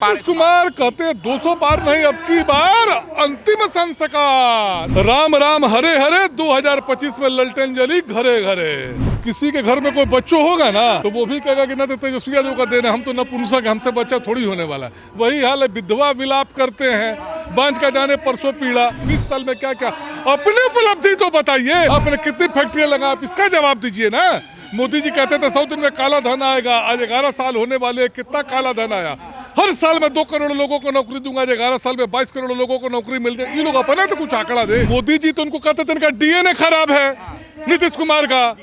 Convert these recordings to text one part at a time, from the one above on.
नीतीश कुमार कहते 200 पार नहीं, अब की बार अंतिम संस्कार। राम राम हरे हरे 2025 में ललटेन जली घरे घरे। किसी के घर में कोई बच्चों होगा ना तो वो भी कहेगा कि ना तो तेजस्वी यादव का देना, हम तो नपुंसक, हमसे बच्चा थोड़ी होने वाला है। वही हाल है, विधवा विलाप करते हैं, बांझ का जाने परसों पीड़ा। 20 साल में क्या क्या अपनी उपलब्धि तो बताइए, आपने कितनी फैक्ट्रियां लगा, आप इसका जवाब दीजिए ना। मोदी जी कहते थे 100 दिन में काला धन आएगा, आज 11 साल होने वाले, कितना काला धन आया। हर साल में 2 करोड़ लोगों को नौकरी दूंगा, 11 साल में 22 करोड़ लोगों को नौकरी मिल जाए। ये लोग अपना तो कुछ आंकड़ा दे। मोदी जी तो उनको कहते थे इनका डीएनए खराब है, नीतीश कुमार का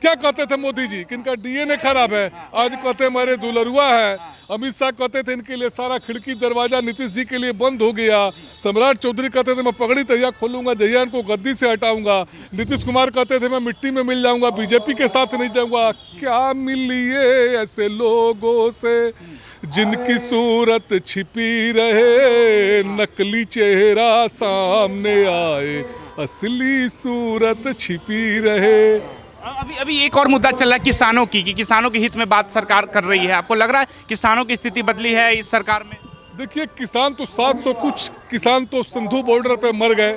क्या कहते थे मोदी जी कि इनका डीएनए खराब है, आज कहते हमारे दुलरुआ है। अमित शाह कहते थे इनके लिए सारा खिड़की दरवाजा नीतीश जी के लिए बंद हो गया। सम्राट चौधरी कहते थे मैं पगड़ी तैयार खोलूंगा, जहिया इनको गद्दी से हटाऊंगा। नीतीश कुमार कहते थे मैं मिट्टी में मिल जाऊंगा, बीजेपी के साथ नहीं जाऊंगा। क्या मिलिए ऐसे लोगों से जिनकी सूरत छिपी रहे, नकली चेहरा सामने आए, असली सूरत छिपी रहे। अभी एक और मुद्दा चल रहा है किसानों की, कि किसानों के हित में बात सरकार कर रही है। आपको लग रहा है किसानों की स्थिति बदली है इस सरकार में? देखिए, किसान तो 700 कुछ किसान तो सिंधु बॉर्डर पे मर गए।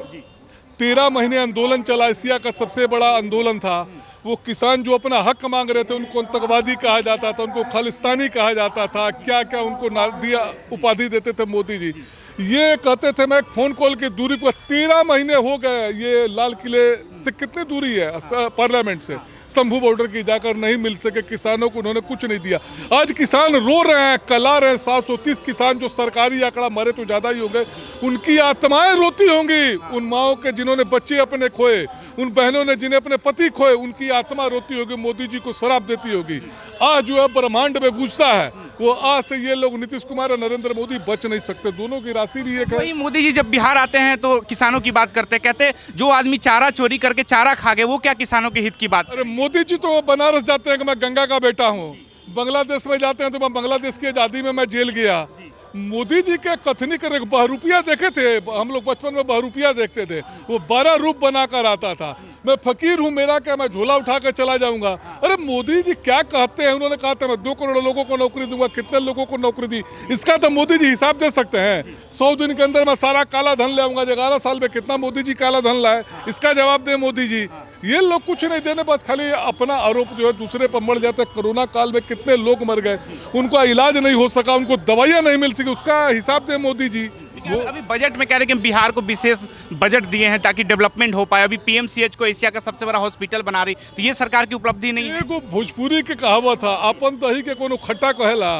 13 महीने आंदोलन चला, एशिया का सबसे बड़ा आंदोलन था। वो किसान जो अपना हक मांग रहे थे उनको आतंकवादी कहा जाता था, उनको खालिस्तानी कहा जाता था, क्या क्या उनको दिया उपाधि देते थे मोदी जी। ये कहते थे मैं एक फोन कॉल की दूरी पर 13 महीने हो गए। ये लाल किले से कितनी दूरी है पार्लियामेंट से, शंभू बॉर्डर की, जाकर नहीं मिल सके। किसानों को उन्होंने कुछ नहीं दिया। आज किसान रो रहे हैं, कला रहे हैं। 730 किसान जो सरकारी आंकड़ा, मरे तो ज़्यादा ही हो गए, उनकी आत्माएं रोती होंगी। उन माओं के जिन्होंने बच्चे अपने खोए, उन बहनों ने जिन्हें अपने पति खोए, उनकी आत्मा रोती होगी, मोदी जी को शराब देती होगी। आज जो है ब्रह्मांड में गुस्सा है, वो आज से ये लोग नीतीश कुमार और नरेंद्र मोदी बच नहीं सकते। दोनों की राशि भी एक है। मोदी जी जब बिहार आते हैं तो किसानों की बात करते हैं, कहते जो आदमी चारा चोरी करके चारा खा गए वो क्या किसानों के हित की बात? अरे मोदी जी तो बनारस जाते हैं कि मैं गंगा का बेटा हूँ, बांग्लादेश में जाते हैं तो मैं बांग्लादेश की आज़ादी में मैं जेल गया। मोदी जी के कथनी कर बहरूपिया देखे थे हम लोग, बचपन में बहरूपिया देखते थे, वो 12 रूप बनाकर आता था। मैं फकीर हूँ, मेरा क्या, मैं झोला उठा कर चला जाऊंगा। अरे मोदी जी क्या कहते हैं? उन्होंने कहा था मैं 2 करोड़ लोगों को नौकरी दूंगा, कितने लोगों को नौकरी दी, इसका तो मोदी जी हिसाब दे सकते हैं। 100 दिन के अंदर मैं सारा काला धन ले आऊंगा। 11 साल में कितना मोदी जी काला धन लाए, इसका जवाब दे मोदी जी। ये लोग कुछ नहीं देने, बस खाली अपना आरोप जो है दूसरे पर मर जाते। कोरोना काल में कितने लोग मर गए, उनका इलाज नहीं हो सका, उनको दवाइयां नहीं मिल सकी, उसका हिसाब दे मोदी जी। अभी बजट में कह रहे हैं कि बिहार को विशेष बजट दिए हैं ताकि डेवलपमेंट हो पाए। अभी पीएमसीएच को एशिया का सबसे बड़ा हॉस्पिटल बना रही, तो ये सरकार की उपलब्धि नहीं है। एगो भोजपुरी के कहावत था, अपन दही के कोनो खट्टा कहेला,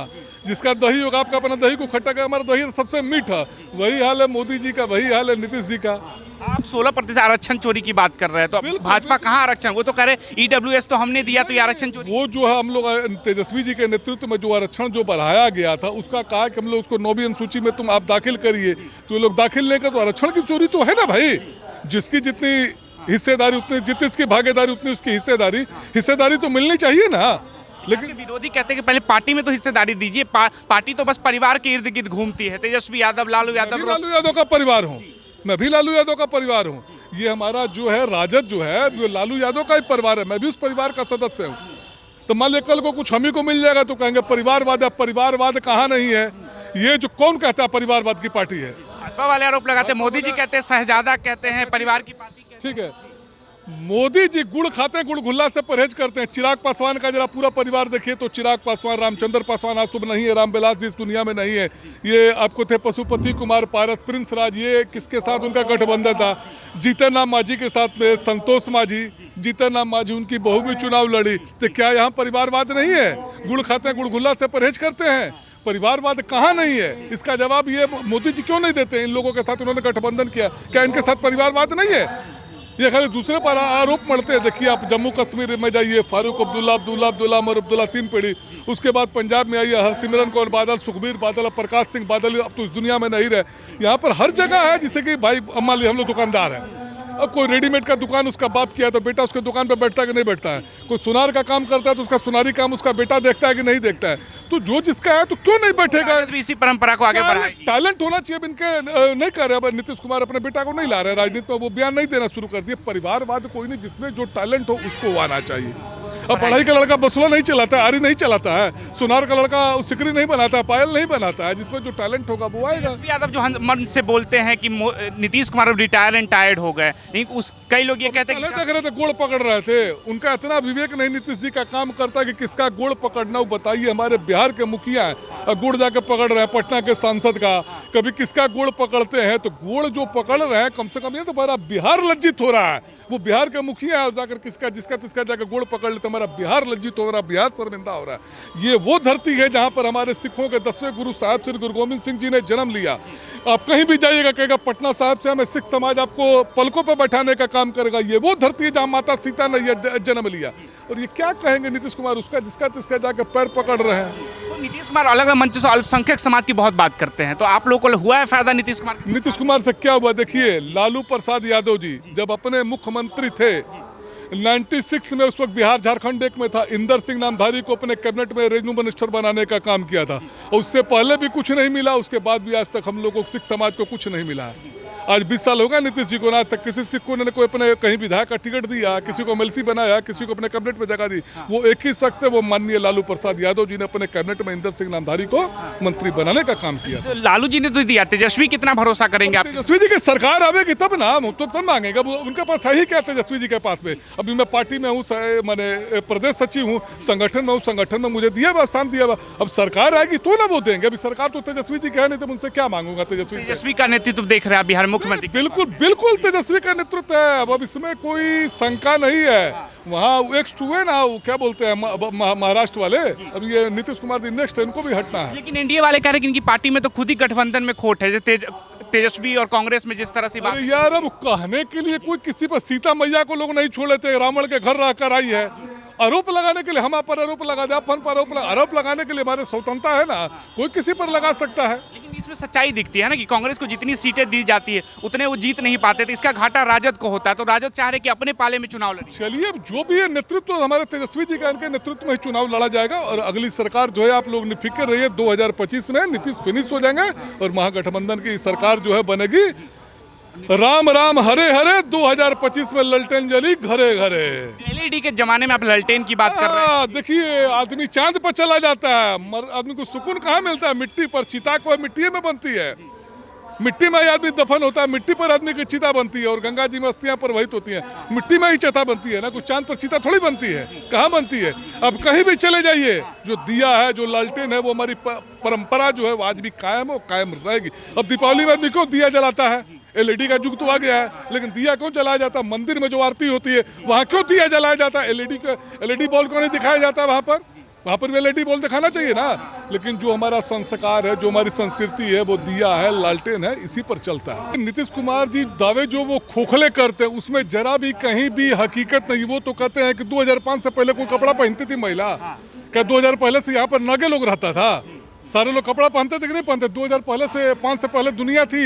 जिसका दही होगा आपका अपना दही को खट्टा कहे, हमारा दही सबसे मीठा। वही हाल है मोदी जी का, वही हाल है नीतीश जी का। आप 16% आरक्षण चोरी की बात कर रहे हैं, तो भाजपा कहाँ आरक्षण? वो तो कह रहे ईडब्ल्यूएस तो हमने दिया, तो ये आरक्षण चोरी। वो जो है हम लोग तेजस्वी जी के नेतृत्व में जो आरक्षण जो बढ़ाया गया था, उसका कहा कि हम लोग उसको 9वीं अनुसूची में तुम आप दाखिल करिए, तो ये लोग दाखिल नहीं कर, तो आरक्षण की चोरी तो है ना भाई। जिसकी जितनी हिस्सेदारी उतनी, जितनी इसकी भागीदारी उतनी उसकी हिस्सेदारी तो मिलनी चाहिए ना। लेकिन विरोधी कहते हैं कि पहले पार्टी में तो हिस्सेदारी दीजिए। पार्टी तो बस परिवार के इर्द गिर्द घूमती है। तेजस्वी यादव, लालू यादव का परिवार हूँ, मैं भी लालू यादव का परिवार हूँ। ये हमारा जो है राजद जो है, जो लालू यादव का ही परिवार है, मैं भी उस परिवार का सदस्य हूँ। तो मान लिया कल को कुछ हम ही को मिल जाएगा तो कहेंगे परिवारवाद है। परिवारवाद कहाँ नहीं है, ये जो कौन कहता है परिवारवाद की पार्टी है? भाजपा वाले आरोप लगाते हैं, मोदी जी कहते हैं, शहजादा कहते हैं, परिवार की पार्टी। ठीक है, मोदी जी गुड़ खाते हैं, गुड़गुल्ला से परहेज करते हैं। चिराग पासवान का जरा पूरा परिवार देखिए तो चिराग पासवान, रामचंद्र पासवान आज सुबह नहीं है, रामविलास जी इस दुनिया में नहीं है। ये आपको थे पशुपति कुमार पारस, प्रिंस राज, ये किसके साथ उनका गठबंधन था? जीतन राम मांझी के साथ में संतोष मांझी, जीतन राम मांझी उनकी बहू भी चुनाव लड़ी। तो क्या यहाँ परिवारवाद नहीं है? गुड़ खाते हैं, गुड़गुल्ला से परहेज करते हैं, परिवारवाद कहाँ नहीं है? इसका जवाब ये मोदी जी क्यों नहीं देते? इन लोगों के साथ उन्होंने गठबंधन किया, क्या इनके साथ परिवारवाद नहीं है? ये खाली दूसरे पर आरोप मढ़ते हैं। देखिए आप जम्मू कश्मीर में जाइए, फारूक अब्दुल्ला, और अब्दुल्ला 3 पीढ़ी। उसके बाद पंजाब में आइए, हरसिमरन कौर बादल, सुखबीर बादल, प्रकाश सिंह बादल अब तो इस दुनिया में नहीं रहे। यहाँ पर हर जगह है, जिससे कि भाई मान लीजिए हम लोग दुकानदार हैं, अब कोई रेडीमेड का दुकान उसका बाप किया तो बेटा उसके दुकान पर बैठता है कि नहीं बैठता है? कोई सुनार का काम करता है तो उसका सुनारी काम उसका बेटा देखता है कि नहीं देखता है? तो जो जिसका है तो क्यों नहीं बैठेगा? इसी परंपरा को आगे बढ़ाए। टैलेंट होना चाहिए। इनके नहीं कर रहे, नीतीश कुमार अपने बेटा को नहीं ला रहे राजनीति में, वो बयान नहीं देना शुरू कर दिए। परिवारवाद कोई नहीं, जिसमें जो टैलेंट हो उसको आना चाहिए। अब पढ़ाई का लड़का बसुआ नहीं चलाता है, आरी नहीं चलाता है, सुनार का लड़का सिकरी नहीं बनाता है, पायल नहीं बनाता है। जिसमें जो टैलेंट होगा वो आएगा। तेजस्वी यादव जो मन से बोलते हैं कि नीतीश कुमार अब रिटायर एंड टायर्ड हो गए, लेकिन उस कई लोग ये कहते हैं पहले कि देख रहे थे गोड़ पकड़ रहे थे, उनका इतना विवेक नहीं नीतीश जी का काम करता कि किसका गोड़ पकड़ना। वो बताइए, हमारे बिहार के मुखिया हैं, गोड़ जाके पकड़ रहे हैं, पटना के सांसद का कभी किसका गोड़ पकड़ते हैं? तो गोड़ जो पकड़ रहे हैं, कम से कम ये तो हमारा बिहार लज्जित हो रहा है। वो बिहार के मुखिया है और जाकर किसका जिसका तिसका जाकर गोड़ पकड़ लेते, हमारा बिहार लज्जित हो रहा है, बिहार शर्मिंदा हो रहा है। ये वो धरती है जहाँ पर हमारे सिखों के 10वें गुरु साहब श्री गुरु गोविंद सिंह जी ने जन्म लिया। आप कहीं भी जाइएगा कहेगा पटना साहब से हमें सिख समाज आपको पलकों पर बैठाने का काम करेगा। ये वो धरती है जहाँ माता सीता ने जन्म लिया। और ये क्या कहेंगे नीतीश कुमार, उसका जिसका तिसका जाकर पैर पकड़ रहे हैं। तो नीतीश कुमार अलग अलग मंचों से अल्पसंख्यक समाज की बहुत बात करते हैं, तो आप लोगों को हुआ है फायदा नीतीश कुमार? नीतीश कुमार से क्या हुआ? देखिए, लालू प्रसाद यादव जी जब अपने मुख्यमंत्री थे 96 में, उस वक्त बिहार झारखंड एक में था, इंदर सिंह नामधारी को अपने कैबिनेट में रेवेन्यू मिनिस्टर बनाने का काम किया था। और उससे पहले भी कुछ नहीं मिला, उसके बाद भी आज तक हम लोगों को सिख समाज को कुछ नहीं मिला है। आज 20 साल हो गए नीतीश जी को, आज तक किसी सिख को ने कोई अपने कहीं विधायक का टिकट दिया, किसी को एमएलसी बनाया, किसी को अपने कैबिनेट में जगह दी। वो एक ही शख्स है, वो माननीय लालू प्रसाद यादव जी ने अपने कैबिनेट में इंदर सिंह नामधारी को मंत्री बनाने का काम किया। तो लालू जी ने तो दिया, तेजस्वी कितना भरोसा करेंगे आप? तेजस्वी जी की सरकार आवेगी तब ना, तो तब मांगेगा। उनके पास है ही क्या तेजस्वी जी के पास में? अभी मैं पार्टी में हूँ, मैंने प्रदेश सचिव हूँ, संगठन में हूँ, संगठन में मुझे दिया हुआ स्थान दिया हुआ। अब सरकार आएगी तो ना वो देंगे। अभी सरकार तो तेजस्वी जी का है नहीं, तो उनसे क्या मांगूंगा? तेजस्वी का नेतृत्व देख रहे हैं बिहार मुख्यमंत्री? बिल्कुल बिल्कुल तेजस्वी का नेतृत्व है। अब इसमें कोई शंका नहीं है। वहाँ X2 है ना, वो क्या बोलते हैं महाराष्ट्र वाले, अब ये नीतीश कुमार जी नेक्स्ट है, इनको भी हटना है। लेकिन एनडीए वाले कह रहे हैं कि इनकी पार्टी में तो खुद ही गठबंधन में खोट है, तेजस्वी और कांग्रेस में जिस तरह से बात। यार, अब कहने के लिए कोई किसी पर, सीता मैया को लोग नहीं छोड़ते, रावण के घर रहकर आई है। आरोप लगाने के लिए हम आप पर आरोप लगा दे, अपन पर आरोप लगाने के लिए हमारे स्वतंत्रता है ना, कोई किसी पर लगा सकता है। लेकिन इसमें सच्चाई दिखती है ना कि कांग्रेस को जितनी सीटें दी जाती है उतने वो जीत नहीं पाते, तो इसका घाटा राजद को होता है। तो राजद चाह रहे कि अपने पाले में चुनाव लड़े। चलिए, अब जो भी है नेतृत्व हमारे तेजस्वी जी का, इनके नेतृत्व में ही चुनाव लड़ा जाएगा। और अगली सरकार जो है, आप लोग निफिक्र रहिए, 2025 में नीतीश फिनिश हो जाएंगे और महागठबंधन की सरकार जो है बनेगी। राम राम हरे हरे 2025 में ललटेन जली घरे घरे। एलईडी के जमाने में आप ललटेन की बात कर रहे हैं। देखिए, आदमी चांद पर चला जाता है, आदमी को सुकून कहाँ मिलता है? मिट्टी पर। चिता को मिट्टी में बनती है, मिट्टी में ही आदमी दफन होता है, मिट्टी पर आदमी की चिता बनती है। और गंगा जी में अस्थियां प्रवाहित होती हैं, मिट्टी में ही चिता बनती है ना, कुछ चांद पर चिता थोड़ी बनती है, कहाँ बनती है? अब कहीं भी चले जाइए, जो दिया है, जो लालटेन है, वो हमारी परंपरा जो है वो आज भी कायम है, कायम रहेगी। अब दीपावली में आदमी क्यों दिया जलाता है? एलईडी का युग तो आ गया है, लेकिन दिया क्यों जलाया जाता है? मंदिर में जो आरती होती है वहाँ क्यों दिया जलाया जाता है? एलईडी बॉल क्यों नहीं दिखाया जाता वहाँ पर? वहाँ पर भी एलईडी बॉल दिखाना चाहिए ना। लेकिन जो हमारा संस्कार है, जो हमारी संस्कृति है, वो दिया है, लालटेन है, इसी पर चलता है। नीतीश कुमार जी दावे जो वो खोखले करते हैं, उसमें जरा भी कहीं भी हकीकत नहीं। वो तो कहते हैं कि 2005 से पहले कोई कपड़ा पहनती थी महिला? क्या 2000 पहले से यहाँ पर नागे लोग रहता था? सारे लोग कपड़ा पहनते थे कि नहीं पहनते? 2005 से पहले दुनिया थी,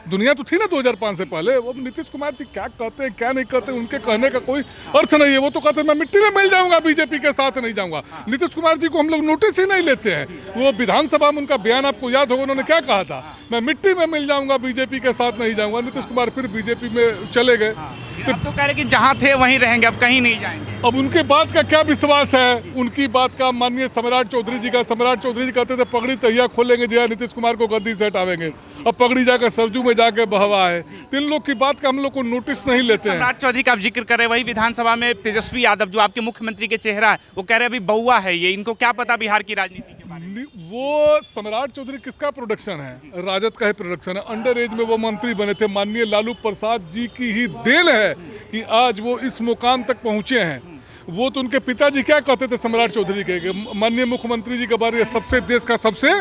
दुनिया तो थी ना 2005 से पहले। वो नीतीश कुमार जी क्या कहते हैं, क्या नहीं कहते, उनके कहने का कोई अर्थ नहीं है। वो तो कहते हैं मैं मिट्टी में मिल जाऊंगा, बीजेपी के साथ नहीं जाऊंगा। नीतीश कुमार जी को हम लोग नोटिस ही नहीं लेते हैं। वो विधानसभा में उनका बयान आपको याद होगा, उन्होंने क्या कहा था? मैं मिट्टी में मिल जाऊंगा, बीजेपी के साथ नहीं जाऊंगा। नीतीश कुमार फिर बीजेपी में चले गए। अब तो कह रहे कि जहाँ थे वहीं रहेंगे, अब कहीं नहीं जाएंगे। अब उनके बात का क्या विश्वास है? उनकी बात का माननीय सम्राट चौधरी जी का, सम्राट चौधरी जी कहते थे पगड़ी तहिया खोलेंगे जया नीतीश कुमार को गद्दी से हटावेंगे। अब पगड़ी जाकर सरजू में जाके बहवा है। तीन लोग की बात का हम लोग को नोटिस नहीं लेते हैं। सम्राट चौधरी का आप जिक्र कर रहे हैं, वही विधानसभा में तेजस्वी यादव जो आपके मुख्यमंत्री के चेहरा है, वो कह रहे हैं अभी बउआ है ये, इनको क्या पता बिहार की राजनीति के बारे में। वो सम्राट चौधरी किसका प्रोडक्शन है? राजद का ही प्रोडक्शन है। अंडर एज में वो मंत्री बने थे। माननीय लालू प्रसाद जी की ही देन है कि आज वो इस मुकाम तक पहुंचे हैं। वो तो उनके पिताजी क्या कहते थे सम्राट चौधरी के, माननीय मुख्यमंत्री जी के बारे में सबसे, देश का सबसे,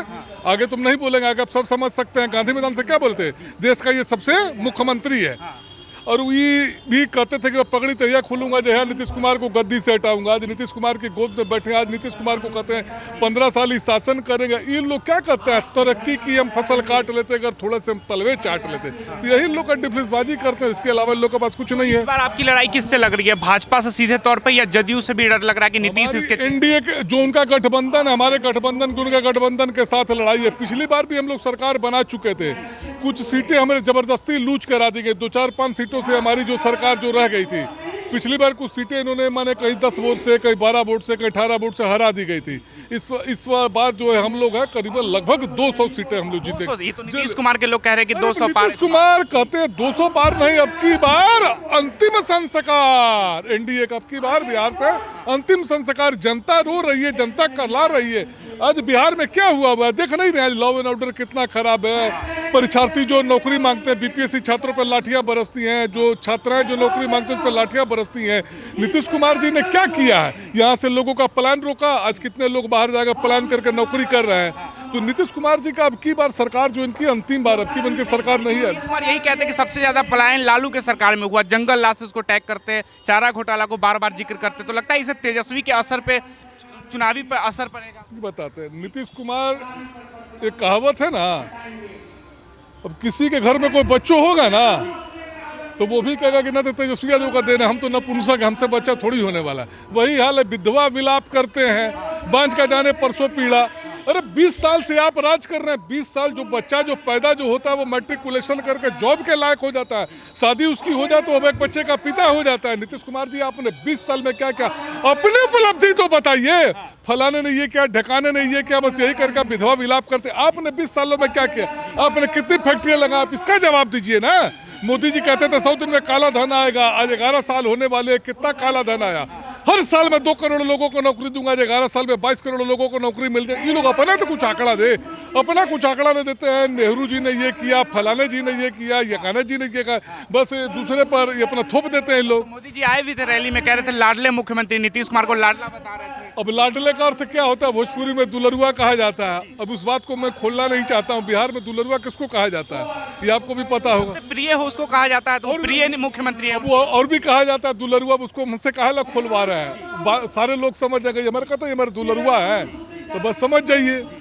आगे तुम नहीं बोलेंगे, आगे आप सब समझ सकते हैं, गांधी मैदान से क्या बोलते हैं, देश का ये सबसे मुख्यमंत्री है। और ये भी कहते थे कि मैं पगड़ी तहिया खोलूंगा जो है नीतीश कुमार को गद्दी से हटाऊंगा। आज नीतीश कुमार की गोद में बैठे, आज नीतीश कुमार को कहते हैं 15 साल ही शासन करेंगे। ये लोग क्या कहते हैं? तरक्की की हम फसल काट लेते, अगर थोड़े से हम तलवे चाट लेते। तो यही लोग डिफरेंसबाजी करते हैं, इसके अलावा लोगों के पास कुछ नहीं है। इस बार आपकी लड़ाई किससे लग रही है? भाजपा से सीधे तौर पर या जदयू से भी डर लग रहा है कि नीतीश इसके? एनडीए के जो उनका गठबंधन, हमारे गठबंधन की उनका गठबंधन के साथ लड़ाई है। पिछली बार भी हम लोग सरकार बना चुके थे, कुछ सीटें हमें जबरदस्ती लूज करा दी गई। 2-4-5 सीटों से हमारी जो सरकार जो रह गई थी, पिछली बार कुछ सीटें इन्होंने माने कहीं 10 वोट से, कहीं 12 वोट से, कहीं 18 वोट से हरा दी गई थी। इस बार जो है हम लोग हैं करीबन लगभग 200 सीटें हम लोग जीते। 200 ये तो नीतीश कुमार के लोग कह रहे हैं कि 200 पार। नीतीश कुमार कहते हैं 200 पार नहीं, अब की बार अंतिम संस्कार। एनडीए का अब की बार बिहार से अंतिम संस्कार। जनता रो रही है, जनता करला रही है। आज बिहार में क्या हुआ है देख नहीं रहे? लॉ एंड ऑर्डर कितना खराब है। परीक्षार्थी जो नौकरी मांगते हैं, बीपीएससी छात्रों पर लाठियां बरसती हैं, जो छात्राएं जो नौकरी मांगते हैं उन पर लाठियां बरसती हैं। नीतीश कुमार जी ने क्या किया है? यहाँ से लोगों का पलायन रोका। आज कितने लोग बाहर जाकर पलायन करके नौकरी कर रहे हैं। तो नीतीश कुमार जी का अब की बार सरकार जो इनकी अंतिम बार अब की बन के सरकार नहीं है। नीतीश कुमार यही कहते हैं कि सबसे ज्यादा पलायन लालू के सरकार में हुआ। जंगल राज से उसको टैग करते, चारा घोटाला को बार बार जिक्र करते। तो लगता है इसे तेजस्वी के असर पे, चुनावी पे असर पड़ेगा। बताते हैं नीतीश कुमार, एक कहावत है ना, अब किसी के घर में कोई बच्चों होगा ना तो वो भी कहेगा कि ना तो तेजस्वी यादव का देना, हम तो नपुंसक, हमसे बच्चा थोड़ी होने वाला है। वही हाल है, विधवा विलाप करते हैं, बांझ का जाने परसों पीड़ा। अरे 20 साल से आप राज कर रहे हैं। 20 साल जो बच्चा जो पैदा जो होता है वो मैट्रिकुलेशन करके जॉब के लायक हो जाता है, शादी उसकी हो जाए तो अब एक बच्चे का पिता हो जाता है। नीतीश कुमार जी आपने 20 साल में क्या क्या अपनी उपलब्धि तो बताइए। फलाने ने ये क्या, ढकाने ने ये क्या, बस यही करके विधवा विलाप करते। आपने 20 सालों में क्या किया? आपने कितनी फैक्ट्रियां लगा? आप इसका जवाब दीजिए ना। मोदी जी कहते थे 100 दिन में काला धन आएगा। आज 11 साल होने वाले, कितना काला धन आया? हर साल में 2 करोड़ लोगों को नौकरी दूंगा। 11 साल में 22 करोड़ लोगों को नौकरी मिल जाए। ये लोग अपना तो कुछ आंकड़ा दे, अपना कुछ आंकड़ा नहीं देते हैं। नेहरू जी ने ये किया, फलाने जी ने ये किया, यकाना जी ने किया, बस दूसरे पर ये अपना थोप देते हैं लोग। मोदी जी आए भी थे रैली में, कह रहे थे लाडले मुख्यमंत्री, नीतीश कुमार को लाडला बता रहे थे। अब लाडले का अर्थ क्या होता है? भोजपुरी में दुलरुआ कहा जाता है। अब उस बात को मैं खोलना नहीं चाहता हूँ। बिहार में दुलरुआ किसको कहा जाता है ये आपको भी पता होगा। सबसे प्रिय हो उसको कहा जाता है, तो प्रिय मुख्यमंत्री है। वो और भी कहा जाता है दुलरुआ, उसको मुझसे कहा ला खोलवा रहे हैं। सारे लोग समझ जाएंगे हमारे कहते हैं हमारे दुलरुआ है, तो बस समझ जाइए।